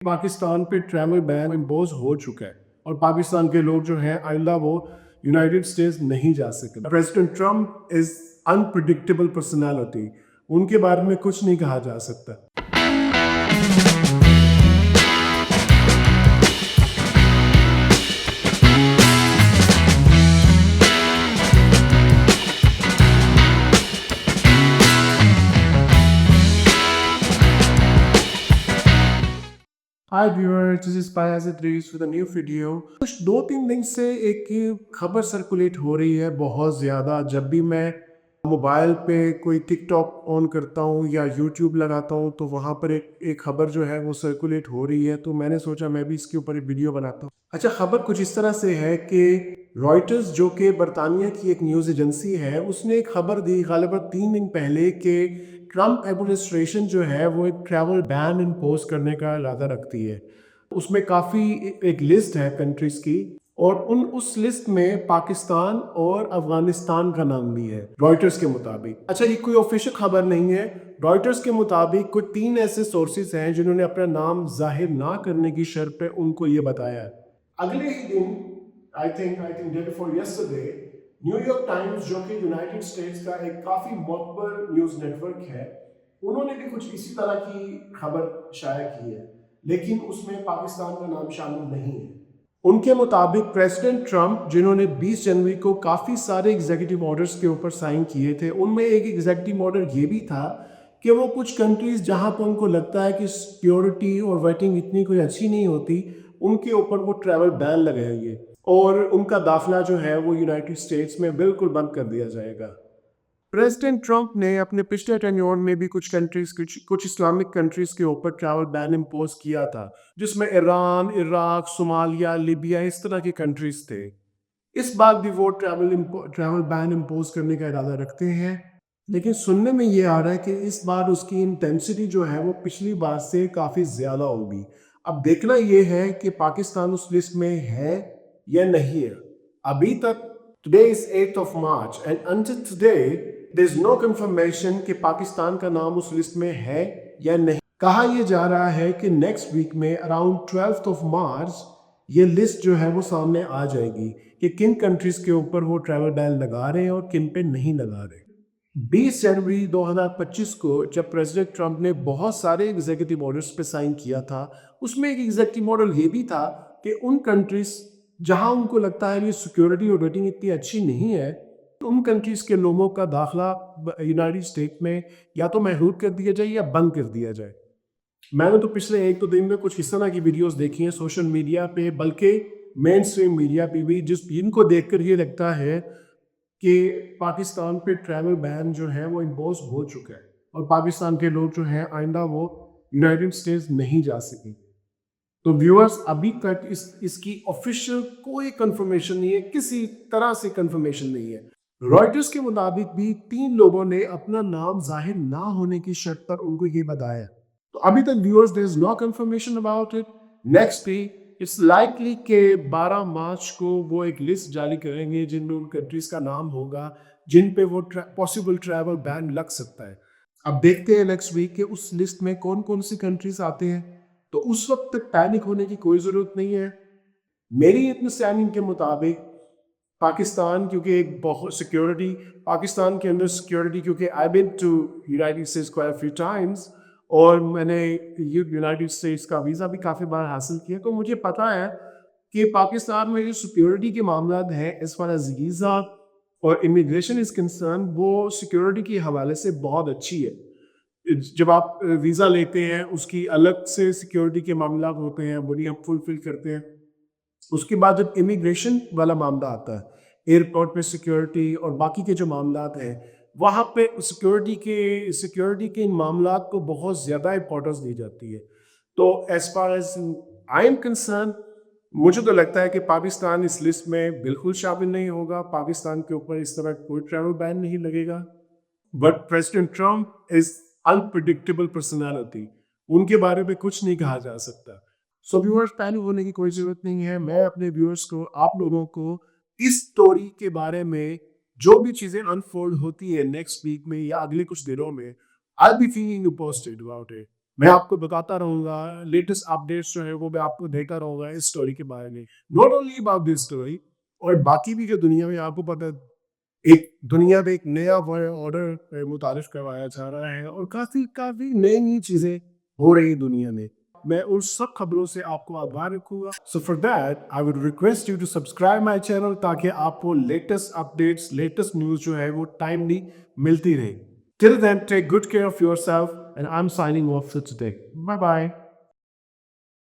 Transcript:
पाकिस्तान पे travel ban impose हो चुका है और पाकिस्तान के लोग जो हैं आइंदा वो यूनाइटेड स्टेट्स नहीं जा सकते। President Trump is unpredictable personality, उनके बारे में कुछ नहीं कहा जा सकता। Hi viewers, this is Payaz Idris with a new video। कुछ 2-3 दिन से एक खबर सर्कुलेट हो रही है बहुत ज़्यादा। जब भी मैं मोबाइल पे कोई टिकटॉक ऑन करता हूँ या यूट्यूब लगाता हूँ तो वहाँ पर एक खबर जो है वो सर्कुलेट हो रही है, तो मैंने सोचा मैं भी इसके ऊपर एक वीडियो बनाता हूँ। अच्छा, खबर कुछ इस तरह से है कि रॉयटर्स जो कि बरतानिया की एक न्यूज़ एजेंसी है, उसने एक खबर दी ग़ालिबन 3 दिन पहले कि ट्रम्प एडमिनिस्ट्रेशन जो है वो एक ट्रैवल बैन इम्पोज करने का इरादा रखती है। उसमें काफ़ी एक लिस्ट है कंट्रीज़ की और उस लिस्ट में पाकिस्तान और अफगानिस्तान का नाम भी है रॉयटर्स के मुताबिक। अच्छा, ये कोई ऑफिशियल खबर नहीं है। रॉयटर्स के मुताबिक कुछ 3 ऐसे सोर्सेज हैं जिन्होंने अपना नाम जाहिर ना करने की शर्त पे उनको ये बताया है। अगले ही दिन I think day before yesterday New York times जो कि यूनाइटेड स्टेट्स का एक काफ़ी मोतबर न्यूज़ नेटवर्क है, उन्होंने भी कुछ इसी तरह की खबर शाया की है, लेकिन उसमें पाकिस्तान का नाम शामिल नहीं है। उनके मुताबिक प्रेसिडेंट ट्रम्प जिन्होंने 20 जनवरी को काफ़ी सारे एग्जीक्यूटिव ऑर्डर्स के ऊपर साइन किए थे, उनमें एक एग्जीक्यूटिव ऑर्डर ये भी था कि वो कुछ कंट्रीज़ जहाँ पर उनको लगता है कि सिक्योरिटी और वेटिंग इतनी कोई अच्छी नहीं होती, उनके ऊपर वो ट्रैवल बैन लगाएंगे और उनका दाखिला जो है वो यूनाइटेड स्टेट्स में बिल्कुल बंद कर दिया जाएगा। प्रेसिडेंट ट्रम्प ने अपने पिछले टेन्योर में भी कुछ इस्लामिक कंट्रीज़ के ऊपर ट्रैवल बैन इम्पोज किया था, जिसमें ईरान, इराक, सोमालिया, लीबिया इस तरह की कंट्रीज़ थे। इस बार भी वो ट्रैवल बैन इम्पोज करने का इरादा रखते हैं, लेकिन सुनने में ये आ रहा है कि इस बार उसकी इंटेंसिटी जो है वो पिछली बार से काफ़ी ज़्यादा होगी। अब देखना ये है कि पाकिस्तान उस लिस्ट में है या नहीं है। अभी तक today is 8th of March and until today there is no confirmation कि पाकिस्तान का नाम उस लिस्ट में है या नहीं। कहा यह जा रहा है कि नेक्स्ट वीक में अराउंड 12th of March ये लिस्ट जो है वो सामने आ जाएगी कि किन कंट्रीज के ऊपर वो ट्रैवल बैन लगा रहे हैं और किन पे नहीं लगा रहे। 20 जनवरी 2025 को जब प्रेसिडेंट ट्रम्प ने बहुत सारे एग्जीक्यूटिव ऑर्डर्स पे साइन किया था, उसमें एक एग्जीक्यूटिव ऑर्डर ये भी था कि उन कंट्रीज जहां उनको लगता है कि सिक्योरिटी और रेटिंग इतनी अच्छी नहीं है, तो उन कंट्रीज के लोगों का दाखिला यूनाइटेड स्टेट में या तो महदूद कर दिया जाए या बंद कर दिया जाए। मैंने तो पिछले 1-2 दिन में कुछ इस तरह की वीडियोस देखी हैं सोशल मीडिया पे, बल्कि मेन स्ट्रीम मीडिया पे भी, जिनको देखकर ये लगता है कि पाकिस्तान पे ट्रैवल बैन जो है वो इम्पोज हो चुका है और पाकिस्तान के लोग जो हैं आइंदा वो यूनाइटेड स्टेट्स नहीं जा सकें। तो व्यूअर्स, अभी तक इसकी ऑफिशियल कोई कंफर्मेशन नहीं है, किसी तरह से कंफर्मेशन नहीं है। रॉयटर्स के मुताबिक भी 3 लोगों ने अपना नाम जाहिर ना होने की शर्त पर उनको ये बताया। तो अभी तक viewers there is no confirmation about it. Next day it's likely कि 12 मार्च को वो एक लिस्ट जारी करेंगे जिनमें उन कंट्रीज का नाम होगा जिन पे वो पॉसिबल ट्रैवल बैन लग सकता है। अब देखते हैं नेक्स्ट वीक के उस लिस्ट में कौन कौन सी कंट्रीज आते हैं। तो उस वक्त तक पैनिक होने की कोई ज़रूरत नहीं है। मेरी अंडरस्टैंडिंग के मुताबिक पाकिस्तान, क्योंकि एक बहुत सिक्योरिटी पाकिस्तान के अंदर सिक्योरिटी, क्योंकि I been to United States quite few times और मैंने यूनाइटेड स्टेट्स का वीज़ा भी काफ़ी बार हासिल किया, तो मुझे पता है कि पाकिस्तान में जो सिक्योरिटी के मामला हैं एज फार एज वीज़ा और इमिग्रेशन इज़ कंसर्न, वो सिक्योरिटी के हवाले से बहुत अच्छी है। जब आप वीज़ा लेते हैं उसकी अलग से सिक्योरिटी के मामला होते हैं, वो नहीं हम फुलफिल करते हैं। उसके बाद जब इमिग्रेशन वाला मामला आता है, एयरपोर्ट पे सिक्योरिटी और बाकी के जो मामलात हैं, वहाँ पे सिक्योरिटी के इन मामलात को बहुत ज़्यादा इंपॉर्टेंस दी जाती है। तो as far as I am concern, मुझे तो लगता है कि पाकिस्तान इस लिस्ट में बिल्कुल शामिल नहीं होगा। पाकिस्तान के ऊपर इस तरह कोई ट्रैवल बैन नहीं लगेगा। But president Trump is unpredictable personality, उनके बारे में कुछ नहीं कहा जा सकता। सो व्यूअर्स, पैनिक होने की कोई ज़रूरत नहीं है। मैं अपने व्यूअर्स को, आप लोगों को इस स्टोरी के बारे में जो भी चीज़ें अनफोल्ड होती है नेक्स्ट वीक में या अगले कुछ दिनों में, I be keeping you posted about it. میں آپ کو بتاتا رہوں گا لیٹسٹ اپڈیٹس جو ہے وہ میں آپ کو دیتا رہوں گا اس اسٹوری کے بارے میں. Not only about this story اور باقی بھی جو دنیا میں آپ کو پتہ ہے ایک دنیا میں ایک نیا ورلڈ آرڈر متعارف کروایا جا رہا ہے اور کافی کافی نئی نئی چیزیں ہو رہی دنیا میں ان سب خبروں سے آپ کو آگاہ رکھوں گا. So for that I would request you to subscribe my channel تاکہ آپ کو لیٹسٹ اپڈیٹس لیٹسٹ نیوز جو ہے وہ ٹائملی ملتی رہے. Till then, take good care of yourself, and I'm signing off for today. Bye bye.